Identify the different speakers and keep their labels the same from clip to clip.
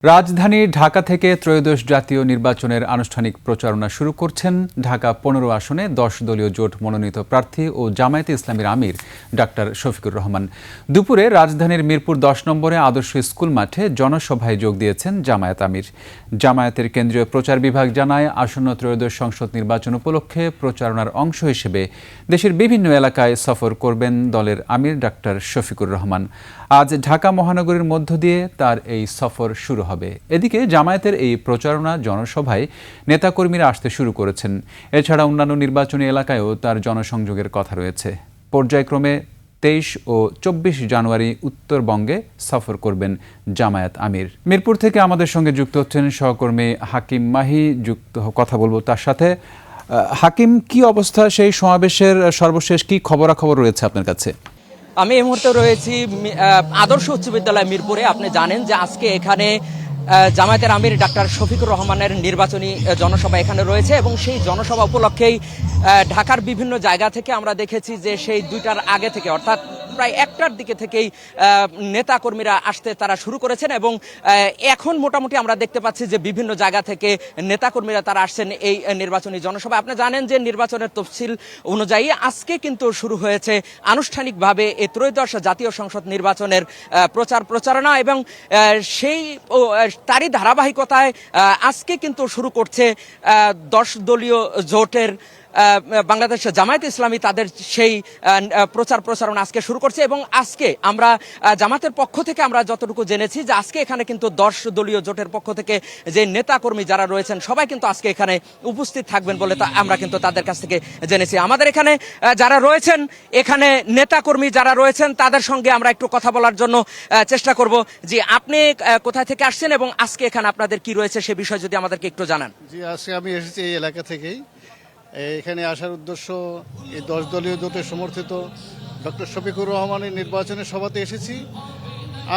Speaker 1: রাজধানী ঢাকা থেকে ত্রয়োদশ জাতীয় নির্বাচনের আনুষ্ঠানিক প্রচারণা শুরু করছেন ঢাকা ১৫ আসনে ১০ দলীয় জোট মনোনীত প্রার্থী ও জামায়াতে ইসলামীর আমির ডাক্তার শফিকুর রহমান। দুপুরে রাজধানীর মিরপুর ১০ নম্বরে আদর্শ স্কুল মাঠে জনসভায় যোগ দিয়েছেন জামায়াত আমির। জামায়াতের কেন্দ্রীয় প্রচার বিভাগ জানায়, আসন্ন ত্রয়োদশ সংসদ নির্বাচন উপলক্ষে প্রচারণার অংশ হিসেবে দেশের বিভিন্ন এলাকায় সফর করবেন দলের আমির ডাক্তার শফিকুর রহমান। আজ ঢাকা মহানগরীর মধ্য দিয়ে তার এই সফর শুরু হবে। এদিকে জামায়াতের এই প্রচারণা জনসভায় নেতাকর্মীরা আসতে শুরু করেছেন। এছাড়া অন্যান্য নির্বাচনী এলাকায়ও তার জনসংযোগের কথা রয়েছে। পর্যায়ক্রমে ২৩ ও ২৪ জানুয়ারি উত্তরবঙ্গে সফর করবেন জামায়াত আমির। মিরপুর থেকে আমাদের সঙ্গে যুক্ত হচ্ছেন সহকর্মী হাকিম মাহি। কথা বলবো তার সাথে। হাকিম, কি অবস্থা সেই সমাবেশের? সর্বশেষ কি খবরাখবর রয়েছে আপনার কাছে?
Speaker 2: আমি এই মুহূর্তে রয়েছি আদর্শ উচ্চ বিদ্যালয় মিরপুরে। আপনি জানেন যে আজকে এখানে জামায়াতের আমির ডাক্তার শফিকুর রহমানের নির্বাচনী জনসভা এখানে রয়েছে এবং সেই জনসভা উপলক্ষেই ঢাকার বিভিন্ন জায়গা থেকে আমরা দেখেছি যে সেই ২টার আগে থেকে, অর্থাৎ প্রায় ১টার দিকে থেকেই নেতাকর্মীরা আসতে তারা শুরু করেছেন এবং এখন মোটামুটি আমরা দেখতে পাচ্ছি যে বিভিন্ন জায়গা থেকে নেতাকর্মীরা তারা আসছেন এই নির্বাচনী জনসভা। আপনি জানেন যে নির্বাচনের তফসিল অনুযায়ী আজকে কিন্তু শুরু হয়েছে আনুষ্ঠানিকভাবে এই ত্রয়োদশ জাতীয় সংসদ নির্বাচনের প্রচারণা এবং সেই তারই ধারাবাহিকতায় আজকে কিন্তু শুরু করছে ১০ দলীয় জোটের বাংলাদেশ জামায়াতে ইসলামী তাদের সেই প্রচারণা আজকে শুরু করছে এবং আজকে আমরা জামাতের পক্ষ থেকে আমরা যতটুকু জেনেছি যে আজকে এখানে কিন্তু ১০ দলীয় জোটের পক্ষ থেকে যে নেতাকর্মী যারা রয়েছেন সবাই কিন্তু আজকে এখানে উপস্থিত থাকবেন বলে আমরা কিন্তু তাদের কাছ থেকে জেনেছি। আমাদের এখানে যারা রয়েছেন, এখানে নেতাকর্মী যারা রয়েছেন তাদের সঙ্গে আমরা একটু কথা বলার জন্য চেষ্টা করব। যে আপনি কোথায় থেকে আসছেন এবং আজকে এখানে আপনাদের কি রয়েছে সে বিষয়ে যদি আমাদেরকে একটু জানান।
Speaker 3: জি, আজকে আমি এসেছি এই এলাকা থেকেই। এখানে আসার উদ্দেশ্য এই ১০ দলীয় জোটের সমর্থিত ডক্টর শফিকুর রহমানের নির্বাচনের সভাতে এসেছি।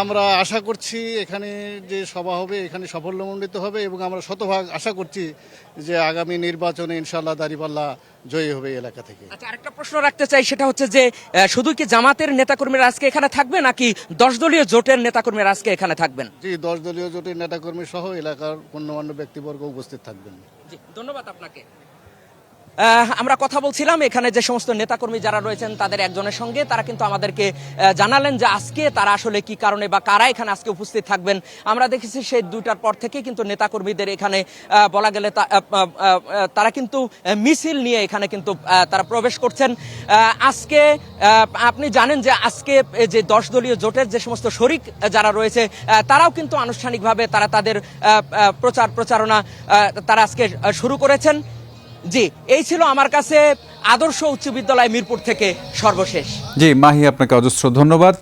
Speaker 3: আমরা আশা করছি এখানে যে সভা হবে এখানে সাফল্যমণ্ডিত হবে এবং আমরা শতভাগ আশা করছি যে আগামী নির্বাচনে ইনশাআল্লাহ দাঁড়িপাল্লা জয়ী হবে এই এলাকা থেকে।
Speaker 2: আচ্ছা, আরেকটা প্রশ্ন রাখতে চাই, সেটা হচ্ছে যে শুধু কি জামাতের নেতাকর্মীরা আজকে এখানে থাকবে নাকি ১০ দলীয় জোটের নেতাকর্মীরা আজকে এখানে থাকবেন?
Speaker 3: জি, ১০ দলীয় জোটের নেতাকর্মী সহ এলাকার গণ্যমান্য ব্যক্তিবর্গ উপস্থিত থাকবেন।
Speaker 2: জি, ধন্যবাদ আপনাকে। আমরা কথা বলছিলাম এখানে যে সমস্ত নেতাকর্মী যারা রয়েছেন তাদের একজনের সঙ্গে। তারা কিন্তু আমাদেরকে জানালেন যে আজকে তারা আসলে কি কারণে বা কারা এখানে আজকে উপস্থিত থাকবেন। আমরা দেখেছি সেই ২টার পর থেকে কিন্তু নেতাকর্মীদের এখানে বলা গেলে তারা কিন্তু মিছিল নিয়ে এখানে কিন্তু তারা প্রবেশ করছেন। আজকে আপনি জানেন যে আজকে যে ১০ দলীয় জোটের যে সমস্ত শরিক যারা রয়েছে তারাও কিন্তু আনুষ্ঠানিকভাবে তারা তাদের প্রচারণা তারা আজকে শুরু করেছেন। জি, এই ছিল আমার কাছে আদর্শ উচ্চ বিদ্যালয় মিরপুর থেকে সর্বশেষ।
Speaker 1: জি মাহি, আপনাকে অজস্র ধন্যবাদ।